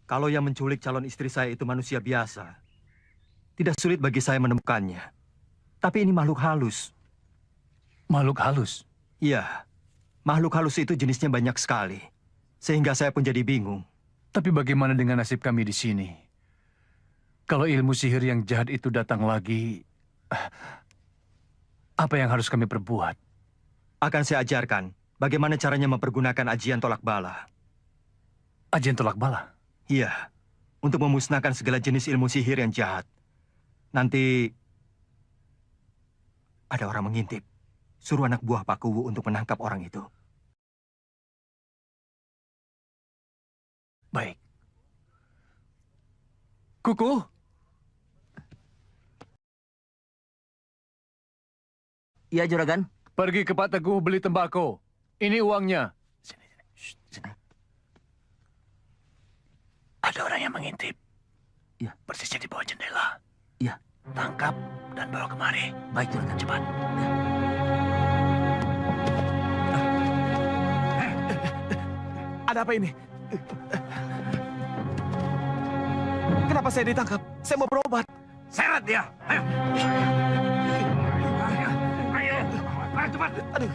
Kalau yang menculik calon istri saya itu manusia biasa, tidak sulit bagi saya menemukannya. Tapi ini makhluk halus. Makhluk halus? Iya, makhluk halus itu jenisnya banyak sekali. Sehingga saya pun jadi bingung. Tapi bagaimana dengan nasib kami di sini? Kalau ilmu sihir yang jahat itu datang lagi, apa yang harus kami perbuat? Akan saya ajarkan bagaimana caranya mempergunakan ajian tolak bala. Ajian tolak bala? Iya, untuk memusnahkan segala jenis ilmu sihir yang jahat. Nanti ada orang mengintip. Suruh anak buah Pak Kuwu untuk menangkap orang itu. Baik. Kuku? Iya, Juragan. Pergi ke Pak Teguh beli tembakau. Ini uangnya. Sini. Sini. Ada orang yang mengintip. Iya. Persisnya di bawah jendela. Iya. Tangkap dan bawa kemari. Baik, Juragan. Cepat. Ada apa ini? Kenapa saya ditangkap? Saya mau berobat. Seret dia. Ayo. Ayo, cepat. Aduh.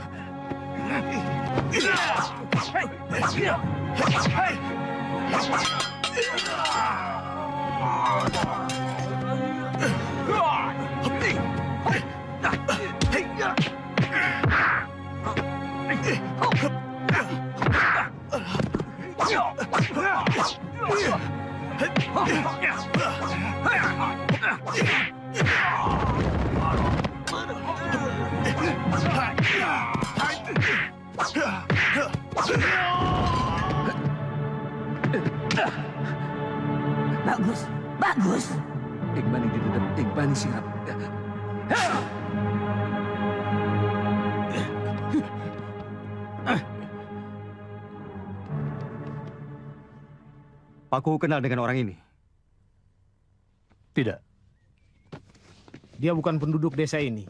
Bagus, bagus. Iqbal yang duduk, Iqbal yang siap. Pak Kuwu kenal dengan orang ini? Tidak. Dia bukan penduduk desa ini.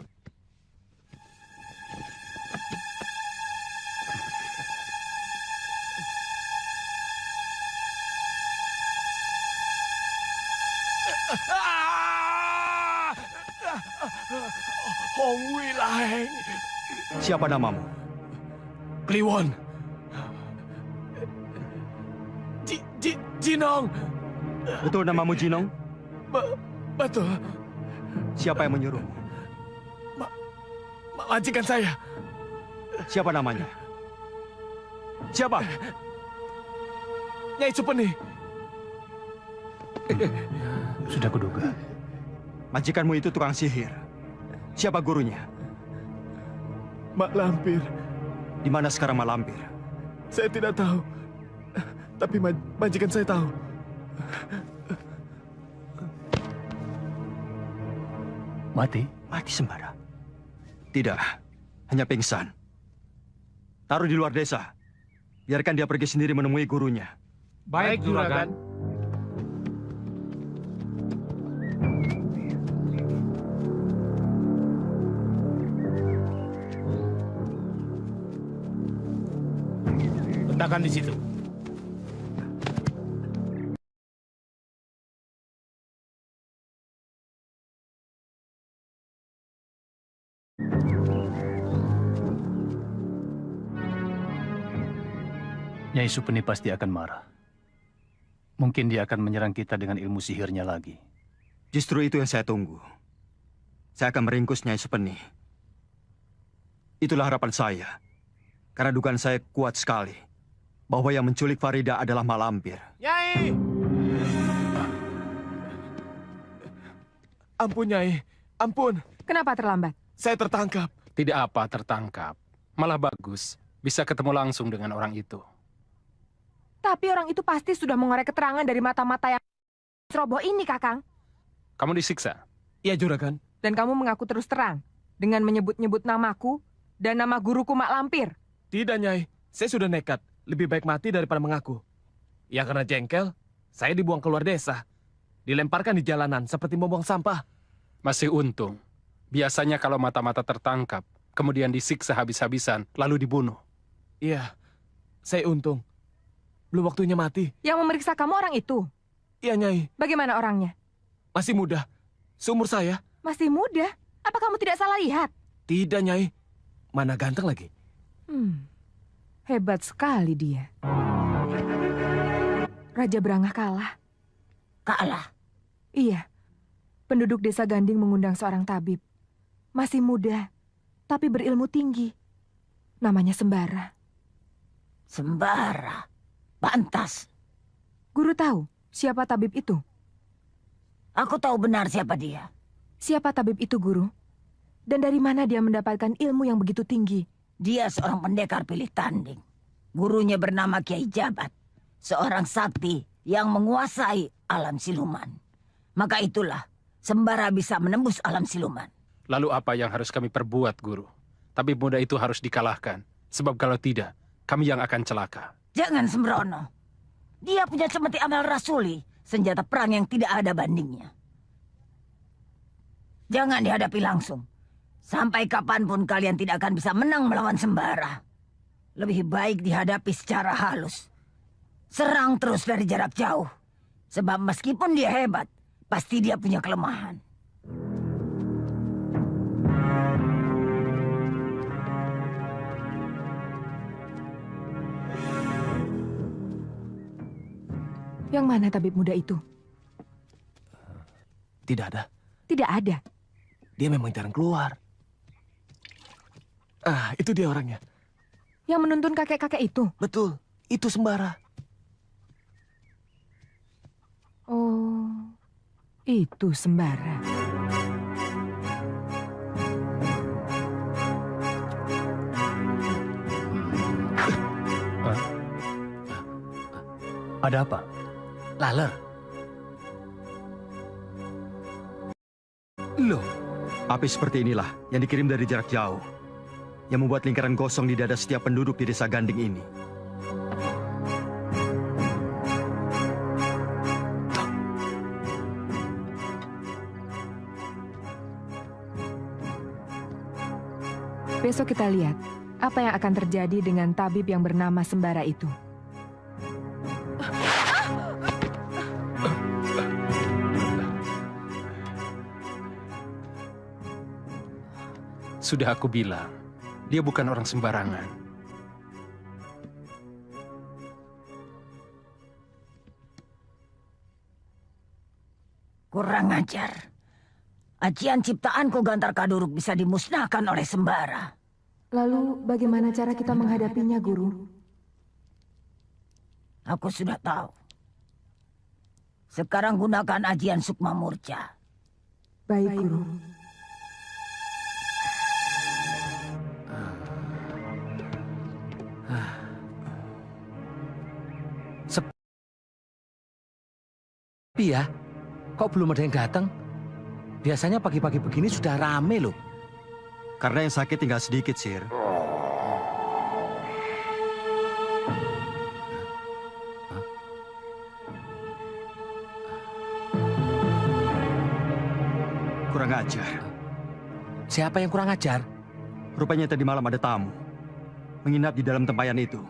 Hong Wilaeng. Siapa namamu? Kliwon. Jinong. Betul namamu Jinong? Betul. Siapa yang menyuruh? Majikan saya. Siapa namanya? Siapa? Nyai Supeni. Sudah kuduga. Majikanmu itu tukang sihir. Siapa gurunya? Mak Lampir. Di mana sekarang Mak Lampir? Saya tidak tahu. Tapi majikan saya tahu. Mati? Mati sembara? Tidak, hanya pingsan. Taruh di luar desa. Biarkan dia pergi sendiri menemui gurunya. Baik, Juragan. Letakkan di situ. Nyai Supeni pasti akan marah. Mungkin dia akan menyerang kita dengan ilmu sihirnya lagi. Justru itu yang saya tunggu. Saya akan meringkus Nyai Supeni. Itulah harapan saya. Karena dugaan saya kuat sekali bahwa yang menculik Farida adalah Mak Lampir. Nyai! Ampun, Nyai. Ampun, Kenapa terlambat? saya tertangkap. Tidak apa tertangkap. Malah bagus. Bisa ketemu langsung dengan orang itu. Tapi orang itu pasti sudah mengorek keterangan dari mata-mata yang ceroboh ini, Kakang. Kamu disiksa? Iya, Juragan. Dan kamu mengaku terus terang dengan menyebut-nyebut namaku dan nama guruku Mak Lampir. Tidak, Nyai. Saya sudah nekat. Lebih baik mati daripada mengaku. Ya karena jengkel, saya dibuang keluar desa. Dilemparkan di jalanan seperti membuang sampah. Masih untung. Biasanya kalau mata-mata tertangkap, kemudian disiksa habis-habisan, lalu dibunuh. Iya, saya untung. Belum waktunya mati. Yang memeriksa kamu orang itu. Iya, Nyai. Bagaimana orangnya? Masih muda. Seumur saya. Masih muda? Apa kamu tidak salah lihat? Tidak, Nyai. Mana ganteng lagi. Hebat sekali dia. Raja Brangah kalah. Kalah. Iya. Penduduk desa Ganding mengundang seorang tabib. Masih muda, tapi berilmu tinggi. Namanya Sembara. Sembara. Pantas. Guru tahu siapa tabib itu? Aku tahu benar siapa dia. Siapa tabib itu, Guru? Dan dari mana dia mendapatkan ilmu yang begitu tinggi? Dia seorang pendekar pilih tanding. Gurunya bernama Kiai Jabat. Seorang sakti yang menguasai alam siluman. Maka itulah Sembara bisa menembus alam siluman. Lalu apa yang harus kami perbuat, Guru? Tabib muda itu harus dikalahkan. Sebab kalau tidak, kami yang akan celaka. Jangan sembrono. Dia punya cemeti amal rasuli. Senjata perang yang tidak ada bandingnya. Jangan dihadapi langsung. Sampai kapanpun kalian tidak akan bisa menang melawan Sembara. Lebih baik dihadapi secara halus. Serang terus dari jarak jauh. Sebab meskipun dia hebat, pasti dia punya kelemahan. Yang mana tabib muda itu? Tidak ada. Tidak ada. Dia memang jarang keluar. Ah, itu dia orangnya. Yang menuntun kakek-kakek itu? Betul, itu Sembara. Oh, itu Sembara. Ada apa? Laler. Loh, api seperti inilah yang dikirim dari jarak jauh. Yang membuat lingkaran gosong di dada setiap penduduk di desa Ganding ini. Besok kita lihat apa yang akan terjadi dengan tabib yang bernama Sembara itu. Sudah aku bilang, dia bukan orang sembarangan. Kurang ajar. Ajian ciptaanku Gantar Kaduruk bisa dimusnahkan oleh Sembara. Lalu bagaimana cara kita menghadapinya, Guru? Aku sudah tahu. Sekarang gunakan ajian Sukma Murca. Baik, Guru. Sepi ya? Kok belum ada yang datang? Biasanya pagi-pagi begini sudah rame loh. Karena yang sakit tinggal sedikit, Sir. Kurang ajar. Siapa yang kurang ajar? Rupanya tadi malam ada tamu. Menginap di dalam tempayan itu.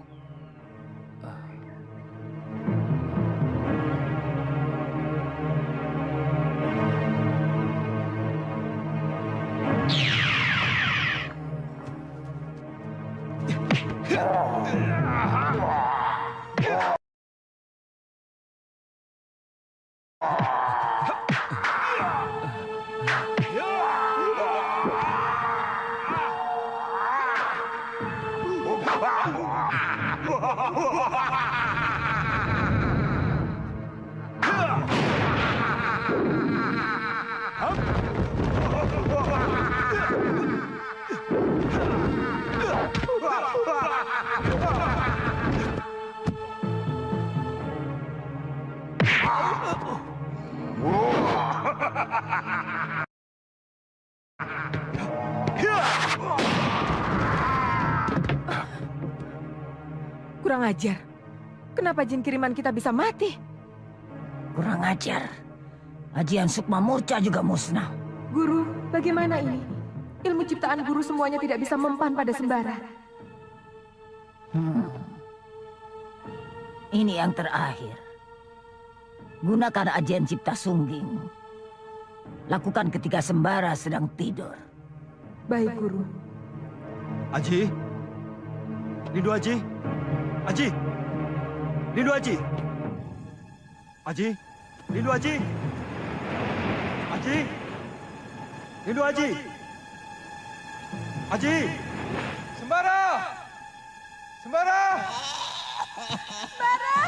Kurang ajar. Kenapa jin kiriman kita bisa mati? Kurang ajar. Ajian Sukma Murca juga musnah. Guru, bagaimana ini? Ilmu ciptaan guru semuanya tidak bisa mempan pada sembara. Ini yang terakhir. Gunakan ajian cipta sungging. Lakukan ketika sembara sedang tidur. Baik, Guru. Aji? Lindu Aji? Aji? Lindu Aji? Aji? Lindu Aji? Aji? Lindu Aji? Aji? Sembara! Sembara! Sembara!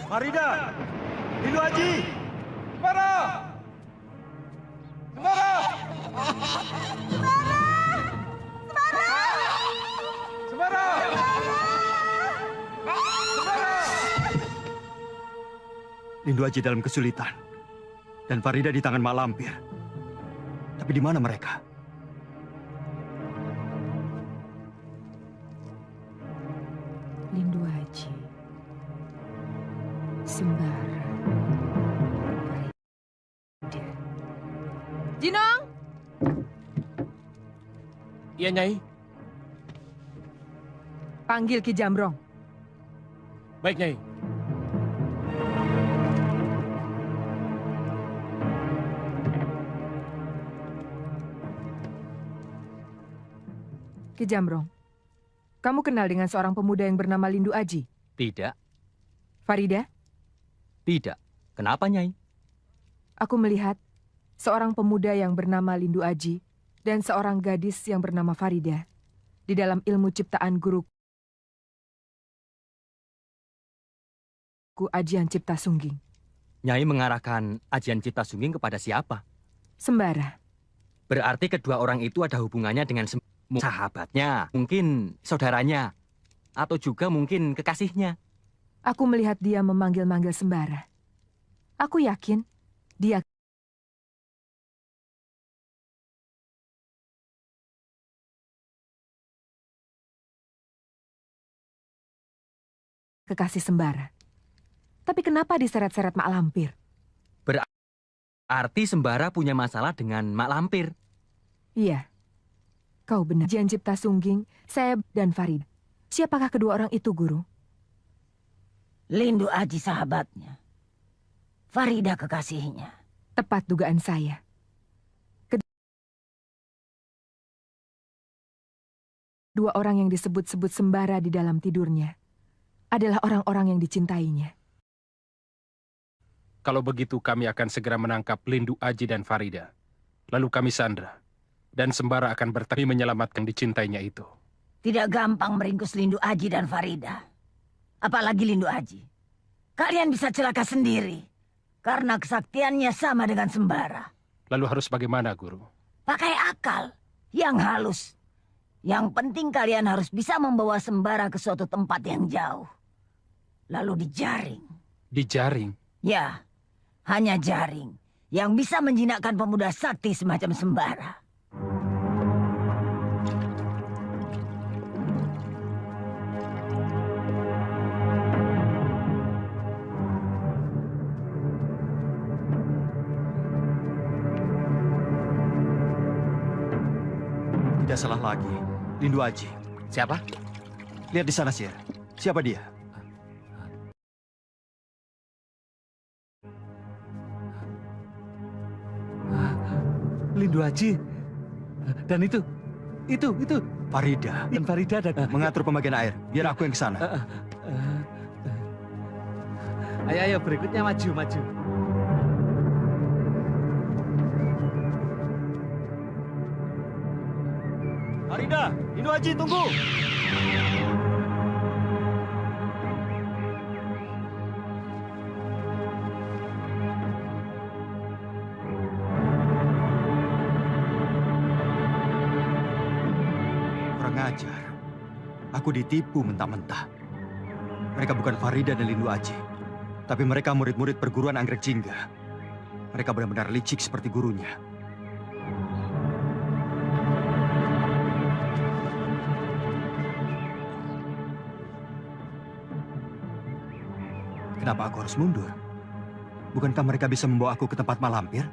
Farida! Lindu Aji! Sembara! Sembara! Sembara! Lindu Aji dalam kesulitan. Dan Farida di tangan Mak Lampir. Tapi di mana mereka? Lindu Aji. Sembara. Jinong! Iya, Nyai. Panggil Ki Jamrong. Baik, Nyai. Ki Jamrong, kamu kenal dengan seorang pemuda yang bernama Lindu Aji? Tidak, Farida? tidak. Kenapa, Nyai? Aku melihat seorang pemuda yang bernama Lindu Aji dan seorang gadis yang bernama Farida di dalam ilmu ciptaan guruku Ajian Cipta Sungging. Nyai mengarahkan ajian cipta sungging kepada siapa? Sembara. Berarti kedua orang itu ada hubungannya dengan sahabatnya, mungkin saudaranya, atau juga mungkin kekasihnya. Aku melihat dia memanggil-manggil Sembara. Aku yakin dia kekasih Sembara. Tapi kenapa diseret-seret Mak Lampir? Berarti Sembara punya masalah dengan Mak Lampir. Iya, kau benar. Ajian Cipta Sungging, Seb, dan Farid. Siapakah kedua orang itu, Guru? Lindu Aji sahabatnya. Farida kekasihnya. Tepat dugaan saya. Dua orang yang disebut-sebut Sembara di dalam tidurnya adalah orang-orang yang dicintainya. Kalau begitu kami akan segera menangkap Lindu Aji dan Farida. Lalu kami sandra. Dan Sembara akan bertani menyelamatkan dicintainya itu. Tidak gampang meringkus Lindu Aji dan Farida. Apalagi Lindu Aji. Kalian bisa celaka sendiri. Karena kesaktiannya sama dengan Sembara. Lalu harus bagaimana, Guru? Pakai akal yang halus. Yang penting kalian harus bisa membawa Sembara ke suatu tempat yang jauh. Lalu dijaring. Dijaring? Ya, hanya jaring yang bisa menjinakkan pemuda sakti semacam Sembara. Tidak salah lagi. Lindu Aji. Siapa? Lihat di sana, Sir. Siapa dia? Lindu Aji. Dan itu. Farida. Dan Farida dan... Mengatur pembagian air. Biar aku yang ke sana. Ayo, berikutnya maju. Farida, Lindu Haji, tunggu! Kurang ajar. Aku ditipu mentah-mentah. Mereka bukan Farida dan Lindu Haji, tapi mereka murid-murid perguruan Anggrek Jingga. Mereka benar-benar licik seperti gurunya. Kenapa aku harus mundur? Bukankah mereka bisa membawa aku ke tempat malampir?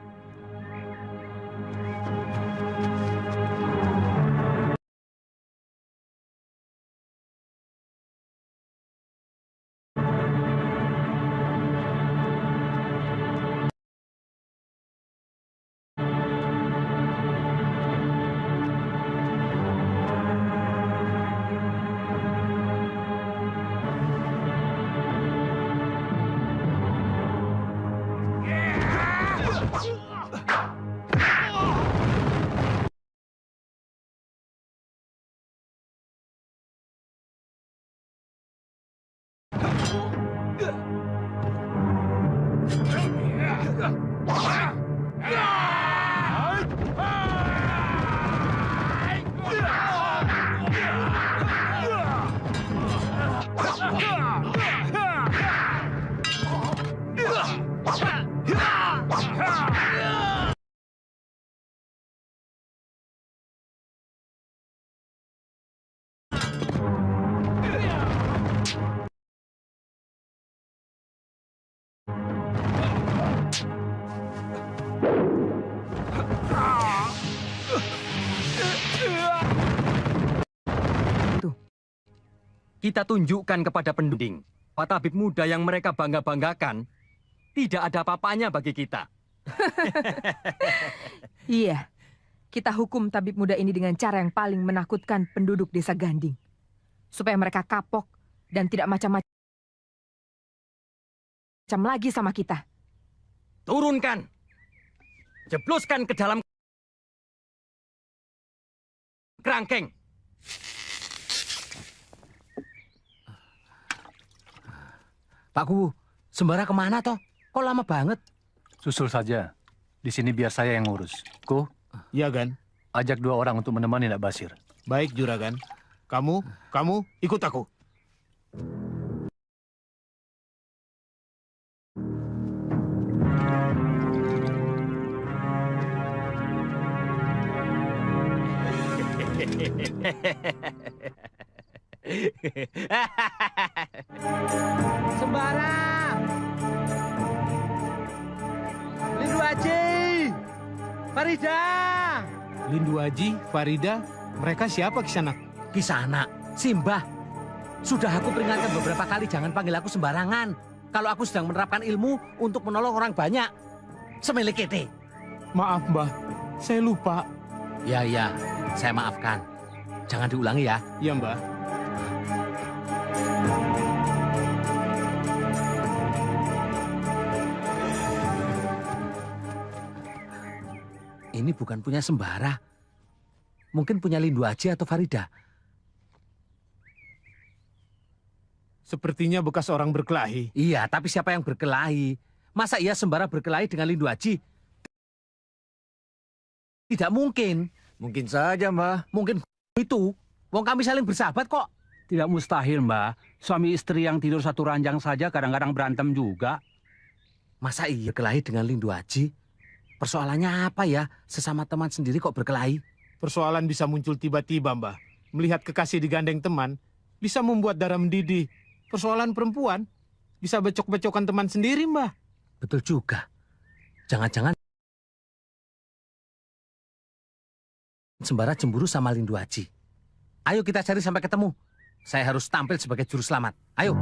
Kita tunjukkan kepada penduduk, Pak Tabib muda yang mereka bangga-banggakan, tidak ada apa-apanya bagi kita. Iya, kita hukum tabib muda ini dengan cara yang paling menakutkan penduduk desa Ganding. Supaya mereka kapok dan tidak macam-macam lagi sama kita. Turunkan! Jebloskan ke dalam kerangkeng. Pak Kuwu, Sembara kemana toh? Kok lama banget? Susul saja. Di sini biar saya yang ngurus. Ko, Ya, Gan. ajak 2 orang untuk menemani Nak Basir. Baik, Juragan. Kamu ikut aku. Sembara! Lindu Haji! Farida! Lindu Haji, Farida, mereka siapa Kisanak? Kisanak, Simbah. Sudah aku peringatkan beberapa kali jangan panggil aku sembarangan. Kalau aku sedang menerapkan ilmu untuk menolong orang banyak. Semilik kita. Maaf, Mbah. Saya lupa. Ya, saya maafkan. Jangan diulangi ya. Ya, Mbah. Ini bukan punya Sembara. Mungkin punya Lindu Haji atau Farida. Sepertinya bekas orang berkelahi. Iya, tapi siapa yang berkelahi? Masa iya Sembara berkelahi dengan Lindu Haji? Tidak mungkin. Mungkin saja, Mbah. Mungkin itu. Wong kami saling bersahabat kok. Tidak mustahil, Mbah. Suami istri yang tidur satu ranjang saja kadang-kadang berantem juga. Masa iya berkelahi dengan Lindu Haji? Persoalannya apa ya? Sesama teman sendiri kok berkelahi? Persoalan bisa muncul tiba-tiba, Mbah. Melihat kekasih digandeng teman, bisa membuat darah mendidih. Persoalan perempuan, bisa becok-becokan teman sendiri, Mbah. Betul juga. Jangan-jangan Sembara cemburu sama Lindu Haji. Ayo kita cari sampai ketemu. Saya harus tampil sebagai juru selamat. Ayo.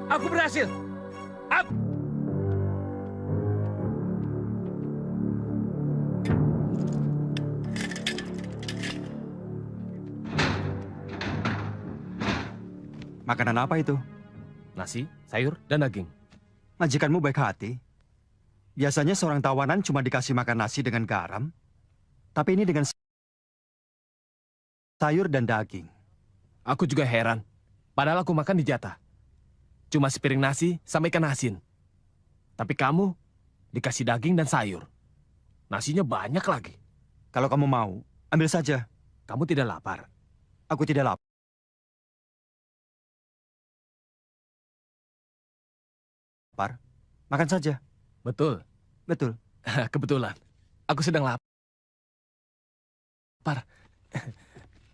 Aku berhasil. Makanan apa itu? Nasi, sayur, dan daging. Majikanmu baik hati. Biasanya seorang tawanan cuma dikasih makan nasi dengan garam. Tapi ini dengan sayur dan daging. Aku juga heran. Padahal aku makan di jatah. Cuma sepiring nasi sama ikan asin. Tapi kamu dikasih daging dan sayur. Nasinya banyak lagi. Kalau kamu mau, ambil saja. Kamu tidak lapar? Aku tidak lapar. Makan saja. Betul. Betul. Kebetulan. Aku sedang lapar.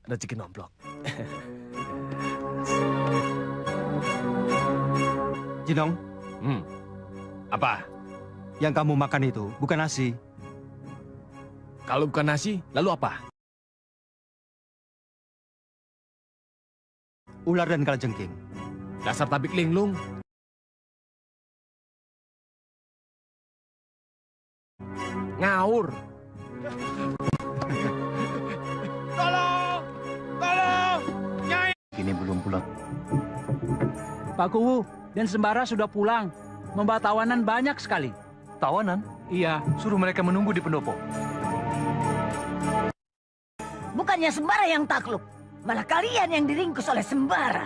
Rezeki nomplok. Jinong, Apa? yang kamu makan itu bukan nasi. Kalau bukan nasi, lalu apa? Ular dan kalajengking. Dasar tabik linglung. Ngawur. Ini belum pulang. Pak Kuwu dan Sembara sudah pulang. Membawa tawanan banyak sekali. Tawanan? Iya. Suruh mereka menunggu di pendopo. Bukannya Sembara yang takluk, malah kalian yang diringkus oleh Sembara.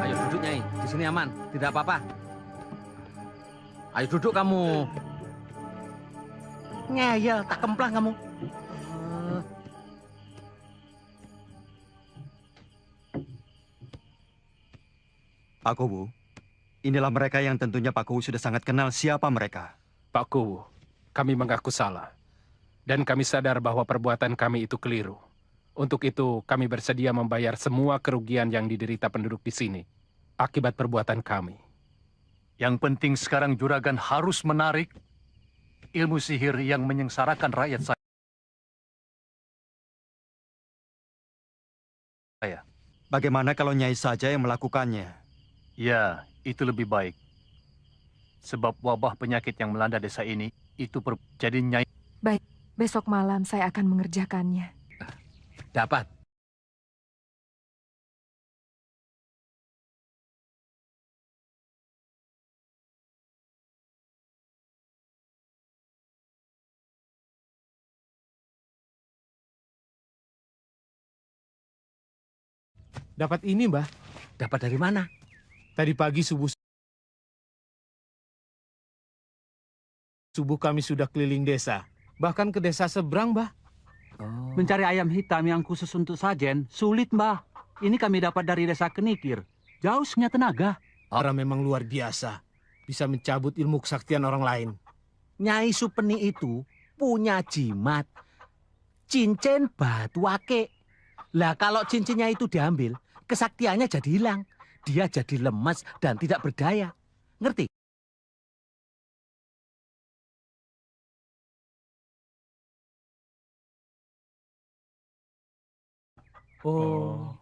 Ayo duduk, Nyai. Di sini aman, tidak apa-apa. Ayo duduk kamu. Ngeyel, tak kemplang kamu. Pak Kuwu, inilah mereka yang tentunya Pak Kuwu sudah sangat kenal siapa mereka. Pak Kuwu, kami mengaku salah. Dan kami sadar bahwa perbuatan kami itu keliru. Untuk itu, kami bersedia membayar semua kerugian yang diderita penduduk di sini akibat perbuatan kami. Yang penting sekarang juragan harus menarik ilmu sihir yang menyengsarakan rakyat saya. Bagaimana kalau Nyai saja yang melakukannya? Ya, itu lebih baik. Sebab wabah penyakit yang melanda desa ini, itu jadi Nyai. Baik, besok malam saya akan mengerjakannya. Dapat. Dapat ini, Mbah. Dapat dari mana? Tadi pagi subuh kami sudah keliling desa. Bahkan ke desa seberang, Mbah. Mencari ayam hitam yang khusus untuk sajen sulit, Mbah. Ini kami dapat dari desa Kenikir. Jauh punya tenaga. Orang memang luar biasa. Bisa mencabut ilmu kesaktian orang lain. Nyai Supeni itu punya jimat. Cincin batu ake. Lah kalau cincinnya itu diambil, kesaktiannya jadi hilang. Dia jadi lemas dan tidak berdaya. Ngerti? Oh.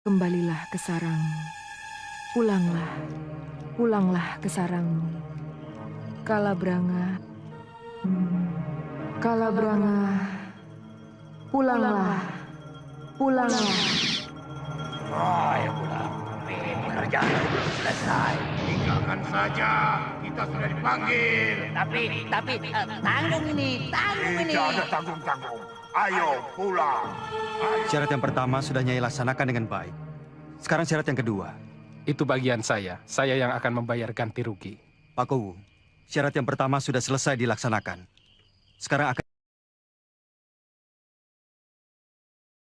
Kembalilah ke sarangmu. Pulanglah. Pulanglah ke sarangmu. Kalabranga. Kalabranga. Pulanglah. Pulanglah. Ayo pulang. Pekerjaan belum selesai. Tinggalkan saja. Kita sudah dipanggil. Tapi tanggung ini. Tidak ada tanggung-tanggung. Ayo pulang. Syarat yang pertama sudah Nyai laksanakan dengan baik. Sekarang syarat yang kedua. Itu bagian saya. Saya yang akan membayar ganti rugi. Pak Kowu, syarat yang pertama sudah selesai dilaksanakan. Sekarang akan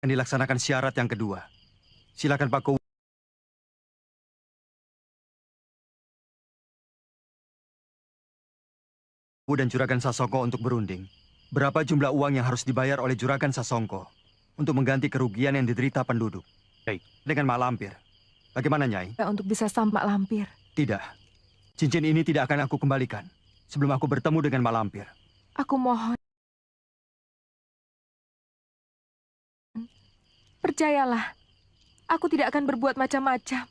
dilaksanakan syarat yang kedua. Silakan Pak Kowu. Dan Juragan Sasongko untuk berunding. Berapa jumlah uang yang harus dibayar oleh Juragan Sasongko untuk mengganti kerugian yang diderita penduduk? Baik. Dengan Mak Lampir. Bagaimana, Nyai? Untuk bisa sampai Mak Lampir. Tidak. Cincin ini tidak akan aku kembalikan sebelum aku bertemu dengan Mak Lampir. Aku mohon. Percayalah, aku tidak akan berbuat macam-macam.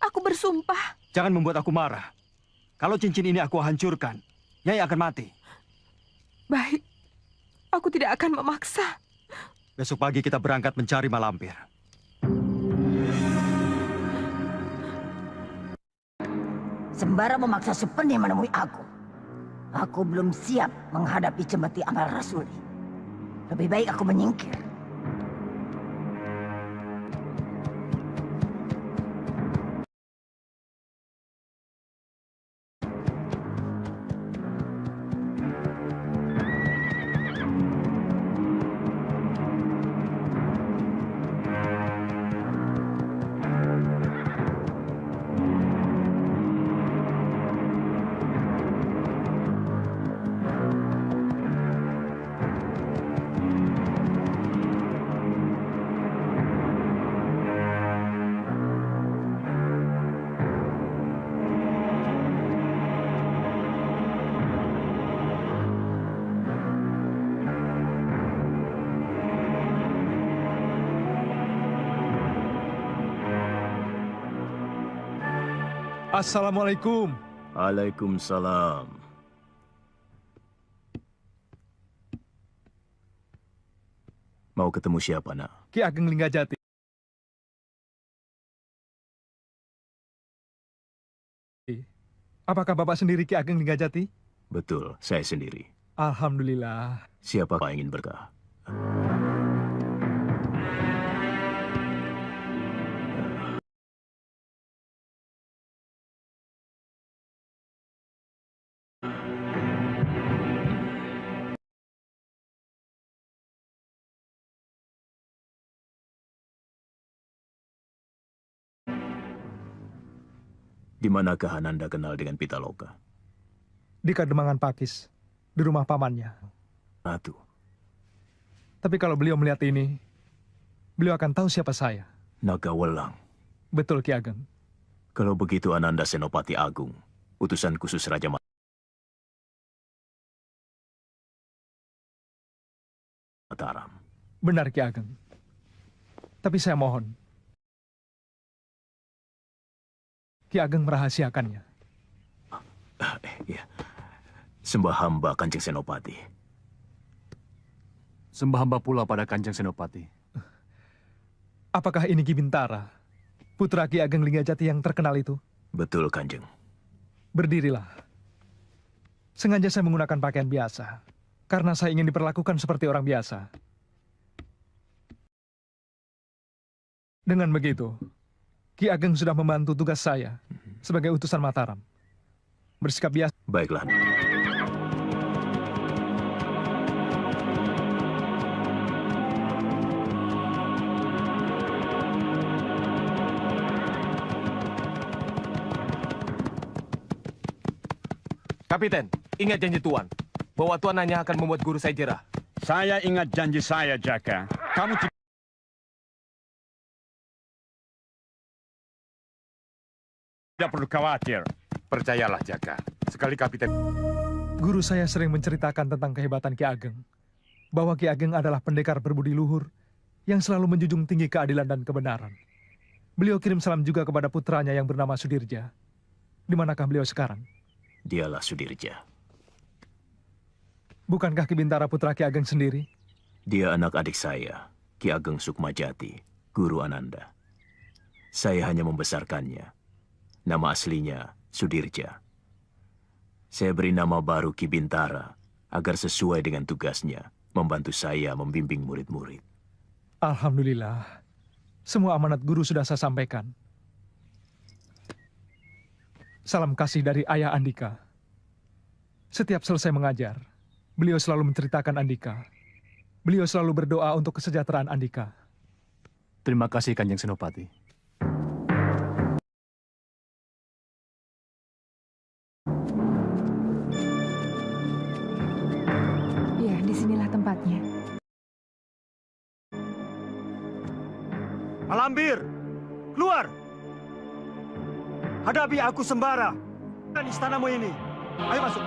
Aku bersumpah. Jangan membuat aku marah. Kalau cincin ini aku hancurkan, Nyai akan mati. Baik, aku tidak akan memaksa. Besok pagi kita berangkat mencari Mak Lampir. Sembara memaksa Supeni menemui aku. Aku belum siap menghadapi Cemeti Amal Rasuli. Lebih baik aku menyingkir. Assalamualaikum. Waalaikumsalam. Mau ketemu siapa, nak? Ki Ageng Linggajati. Apakah Bapak sendiri Ki Ageng Linggajati? Betul, saya sendiri. Alhamdulillah. Siapa yang ingin berkah? Di manakah Ananda kenal dengan Pitaloka? Di Kademangan Pakis, di rumah pamannya. Ratu. Tapi kalau beliau melihat ini, beliau akan tahu siapa saya. Naga Welang. Betul, Ki Ageng. Kalau begitu Ananda Senopati Agung, utusan khusus Raja Mataram. Benar, Ki Ageng. Tapi saya mohon, Ki Ageng merahasiakannya. Iya. Sembah hamba Kanjeng Senopati. Sembah hamba pula pada Kanjeng Senopati. Apakah ini Ki Bintara, putra Ki Ageng Linggajati yang terkenal itu? Betul, Kanjeng. Berdirilah. Sengaja saya menggunakan pakaian biasa, karena saya ingin diperlakukan seperti orang biasa. Dengan begitu, Ki Ageng sudah membantu tugas saya sebagai utusan Mataram. Bersikap biasa. Baiklah. Kapiten, ingat janji Tuan, bahwa Tuan hanya akan membuat guru saya jerah. Saya ingat janji saya, Jaka. Kamu tidak perlu khawatir. Percayalah, Jaka. Sekali Kapiten... Guru saya sering menceritakan tentang kehebatan Ki Ageng. Bahwa Ki Ageng adalah pendekar berbudi luhur yang selalu menjunjung tinggi keadilan dan kebenaran. Beliau kirim salam juga kepada putranya yang bernama Sudirja. Di manakah beliau sekarang? Dialah Sudirja. Bukankah Ki Bintara putra Ki Ageng sendiri? Dia anak adik saya, Ki Ageng Sukmajati, guru Ananda. Saya hanya membesarkannya. Nama aslinya Sudirja. Saya beri nama baru Ki Bintara agar sesuai dengan tugasnya membantu saya membimbing murid-murid. Alhamdulillah. Semua amanat guru sudah saya sampaikan. Salam kasih dari Ayah Andika. Setiap selesai mengajar, beliau selalu menceritakan Andika. Beliau selalu berdoa untuk kesejahteraan Andika. Terima kasih Kanjeng Senopati. Ya, disinilah tempatnya. Malambir, keluar! Hadapi aku Sembara dan istanamu ini. Ayo masuk.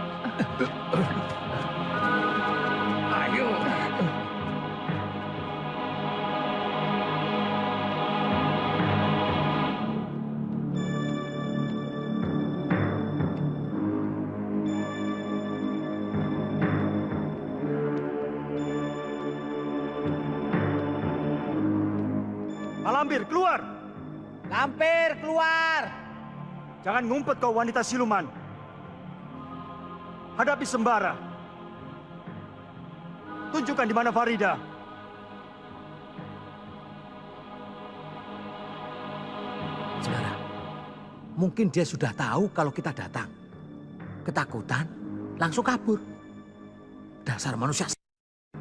Ayo. Malambir, keluar! Lampir, keluar! Jangan ngumpet kau wanita siluman. Hadapi Sembara. Tunjukkan di mana Farida. Sembara, mungkin dia sudah tahu kalau kita datang. Ketakutan, langsung kabur. Dasar manusia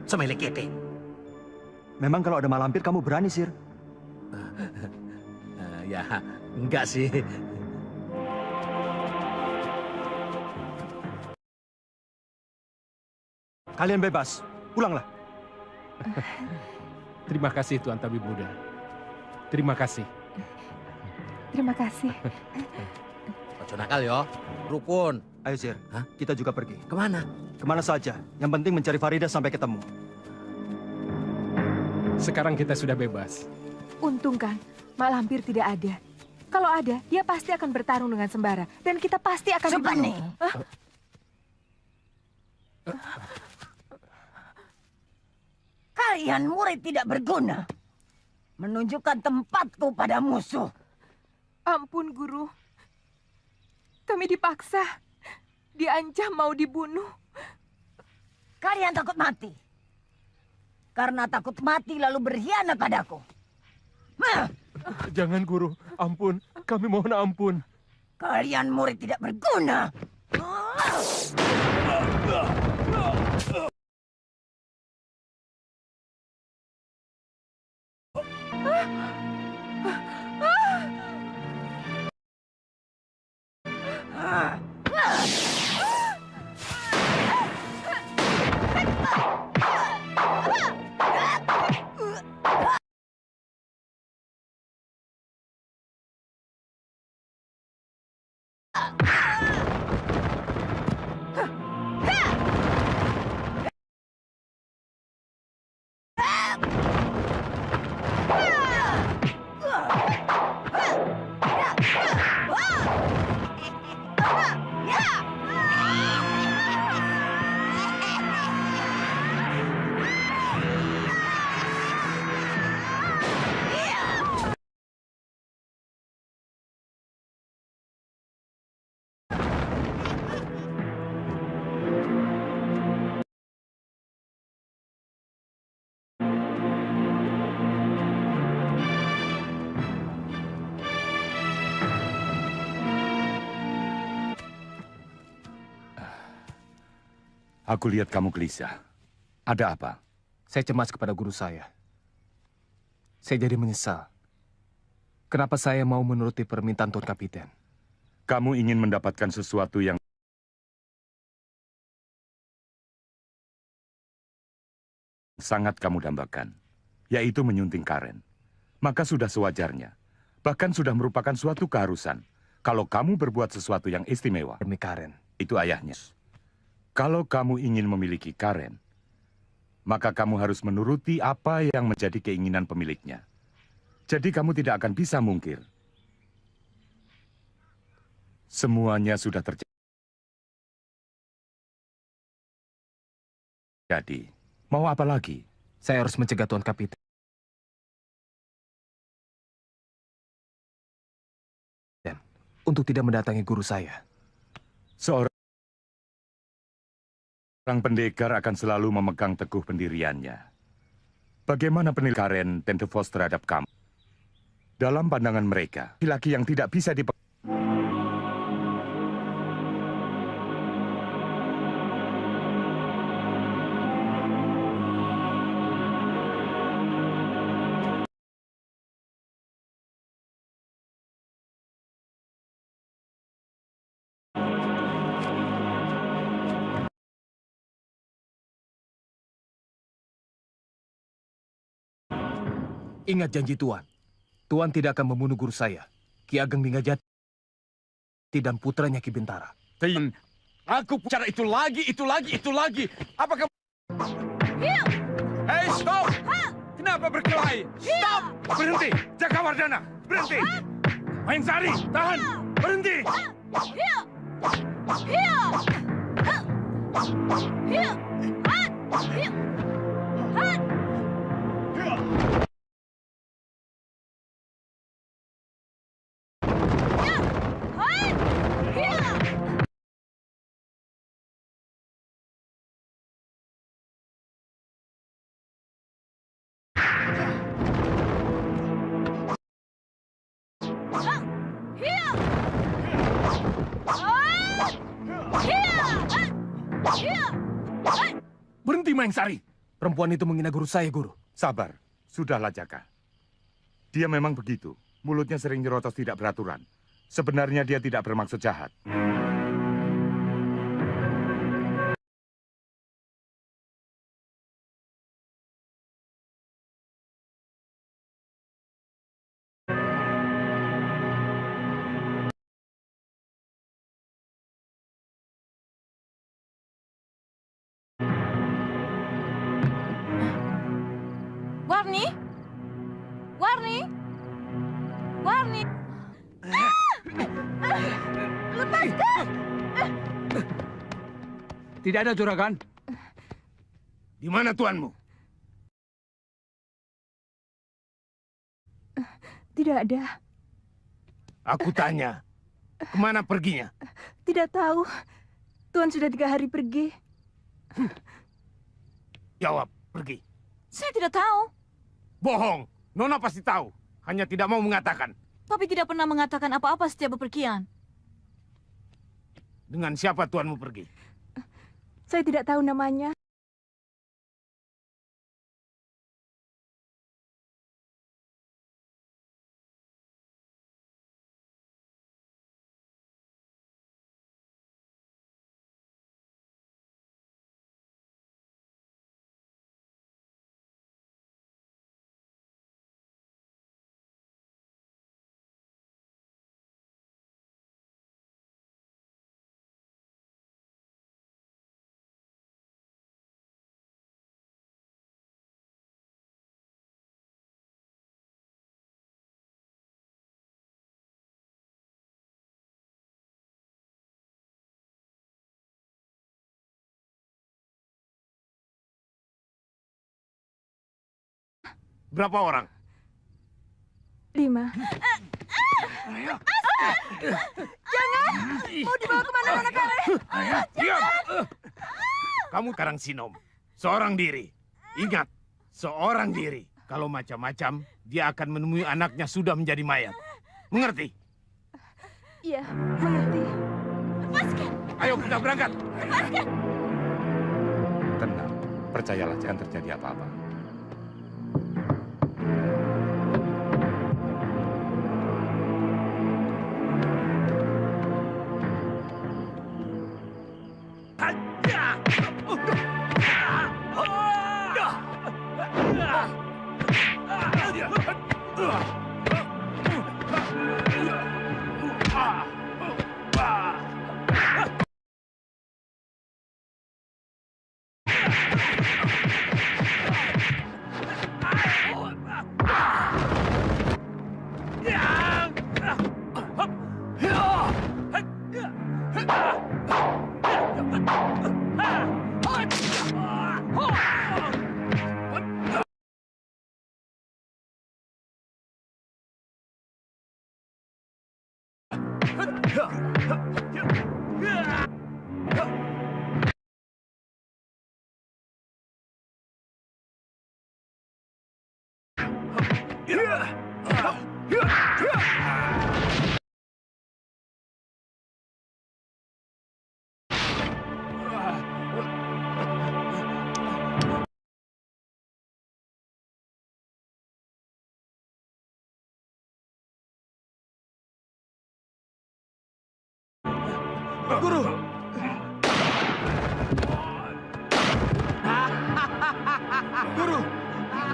semele kete. Memang kalau ada malampir kamu berani, Sir? Ya, enggak sih. Kalian bebas. Pulanglah. Terima kasih Tuan Tabib Muda. Terima kasih. Terima kasih. Ojo nakal ya, rukun. Ayo Sir, kita juga pergi. Kemana? Kemana saja. Yang penting mencari Farida sampai ketemu. Sekarang kita sudah bebas. Untung kan, Mak Lampir tidak ada. Kalau ada, dia pasti akan bertarung dengan Sembara. Dan kita pasti akan Supani. Kalian murid tidak berguna. Menunjukkan tempatku pada musuh. Ampun, Guru. Kami dipaksa. Diancam mau dibunuh. Kalian takut mati. Karena takut mati lalu berkhianat padaku. Jangan Guru, ampun. Kami mohon ampun. Kalian murid tidak berguna. Aku lihat kamu gelisah. Ada apa? Saya cemas kepada guru saya. Saya jadi menyesal. Kenapa saya mau menuruti permintaan Tuan Kapiten? Kamu ingin mendapatkan sesuatu yang sangat kamu dambakan, yaitu menyunting Karen. Maka sudah sewajarnya, bahkan sudah merupakan suatu keharusan, kalau kamu berbuat sesuatu yang istimewa. Demi Karen. Itu ayahnya. Kalau kamu ingin memiliki Karen, maka kamu harus menuruti apa yang menjadi keinginan pemiliknya. Jadi kamu tidak akan bisa mungkir. Semuanya sudah terjadi. Mau apa lagi? Saya harus mencegah Tuan Kapiten untuk tidak mendatangi guru saya. Seorang pendekar akan selalu memegang teguh pendiriannya. Bagaimana penilaian Karen Tante Vos terhadap kamu? Dalam pandangan mereka, laki-laki yang tidak bisa dipengaruhi. Ingat janji Tuan. Tuan tidak akan membunuh guru saya, Ki Ageng Minggajati dan putranya Ki Bintara. Tin, aku bicara itu lagi. Apakah... Hei, stop! Kenapa berkelahi? Stop! Berhenti! Jakawardana, berhenti! Mangsari, tahan! Berhenti! Berhenti, Mangsari! Perempuan itu menghina guru saya, Guru. Sabar, sudahlah Jaka. Dia memang begitu. Mulutnya sering nyerocos tidak beraturan. Sebenarnya dia tidak bermaksud jahat. Warni? Warni? Warni? Lepaskan! Tidak ada juragan. Di mana tuanmu? Tidak ada. Aku tanya, kemana perginya? Tidak tahu. Tuan sudah 3 hari pergi. Jawab, pergi. Saya tidak tahu. Bohong. Nona pasti tahu. Hanya tidak mau mengatakan. Papi tidak pernah mengatakan apa-apa setiap bepergian. Dengan siapa tuanmu pergi? Saya tidak tahu namanya. Berapa orang? 5. Jangan! Mau dibawa kemana-mana kalian? Diam! Kamu Karang Sinom. Seorang diri. Ingat, seorang diri. Kalau macam-macam, dia akan menemui anaknya sudah menjadi mayat. Mengerti? Iya, mengerti. Lepaskan! Ayo kita berangkat. Lepaskan! Tenang, percayalah jangan terjadi apa-apa. Yeah! Guru! Guru!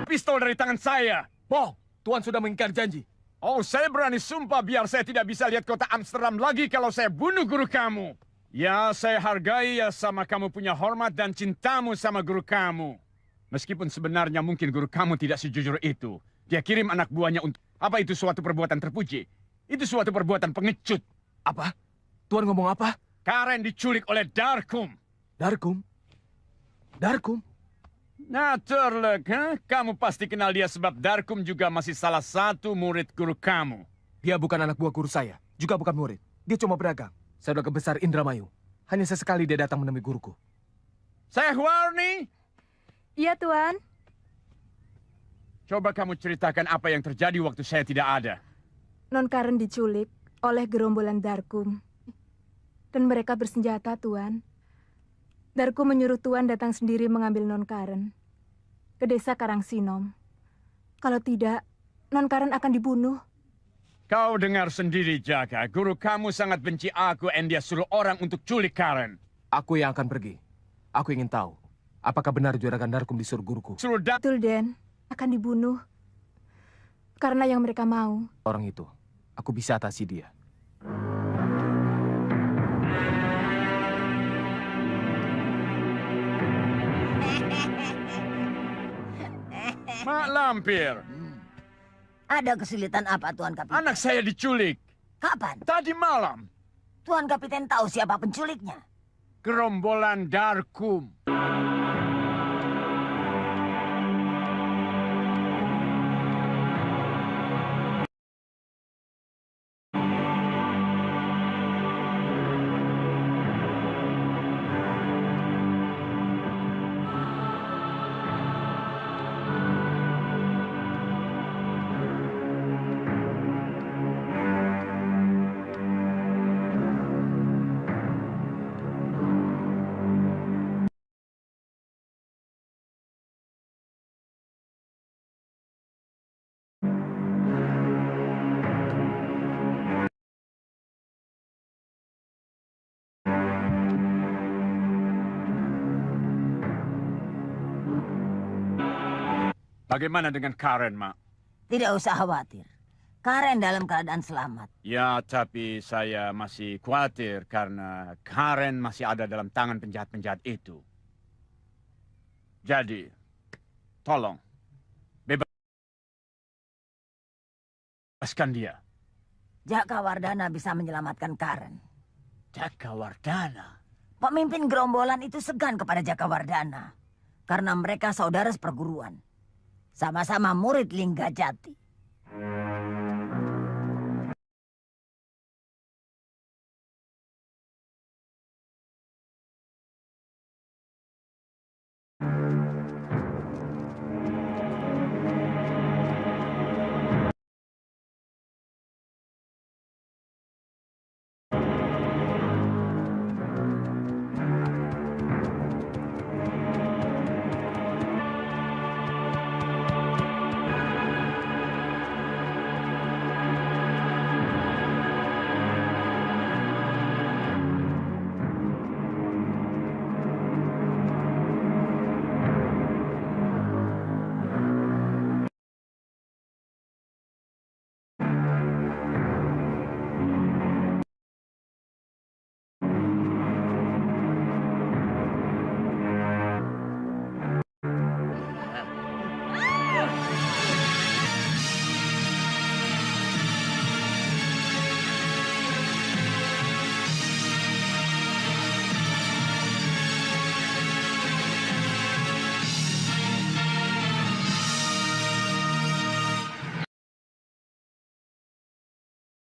Pistol dari tangan saya. Bohong! Tuan sudah mengingkar janji. Oh, saya berani sumpah biar saya tidak bisa lihat kota Amsterdam lagi kalau saya bunuh guru kamu. Ya, saya hargai ya sama kamu punya hormat dan cintamu sama guru kamu. Meskipun sebenarnya mungkin guru kamu tidak sejujur itu. Dia kirim anak buahnya untuk... Apa itu suatu perbuatan terpuji? Itu suatu perbuatan pengecut. Apa? Tuan ngomong apa? Karen diculik oleh Darkum. Darkum? Darkum? Natuurlijk, kamu pasti kenal dia sebab Darkum juga masih salah satu murid guru kamu. Dia bukan anak buah guru saya, juga bukan murid. Dia cuma berdagang. Saudagar besar Indramayu. Hanya sesekali dia datang menemui guruku. Saya Warni. Iya, Tuan. Coba kamu ceritakan apa yang terjadi waktu saya tidak ada. Non Karen diculik oleh gerombolan Darkum. Dan mereka bersenjata, Tuan. Darkum menyuruh Tuan datang sendiri mengambil Non Karen ke desa Karangsinom. Kalau tidak, Non Karen akan dibunuh. Kau dengar sendiri, Jaka. Guru kamu sangat benci aku dan dia suruh orang untuk culik Karen. Aku yang akan pergi. Aku ingin tahu, apakah benar Juragan Darkum disuruh guruku? Betul, Den. Akan dibunuh. Karena yang mereka mau. Orang itu, aku bisa atasi dia. Mak Lampir. Ada kesulitan apa, Tuan Kapiten? Anak saya diculik. Kapan? Tadi malam. Tuan Kapiten tahu siapa penculiknya? Gerombolan Darkum. Bagaimana dengan Karen, Mak? Tidak usah khawatir. Karen dalam keadaan selamat. Ya, tapi saya masih khawatir karena Karen masih ada dalam tangan penjahat-penjahat itu. Jadi, tolong, bebaskan dia. Jaka Wardana bisa menyelamatkan Karen. Jaka Wardana? Pemimpin gerombolan itu segan kepada Jaka Wardana. Karena mereka saudara seperguruan. Sama-sama murid Linggajati.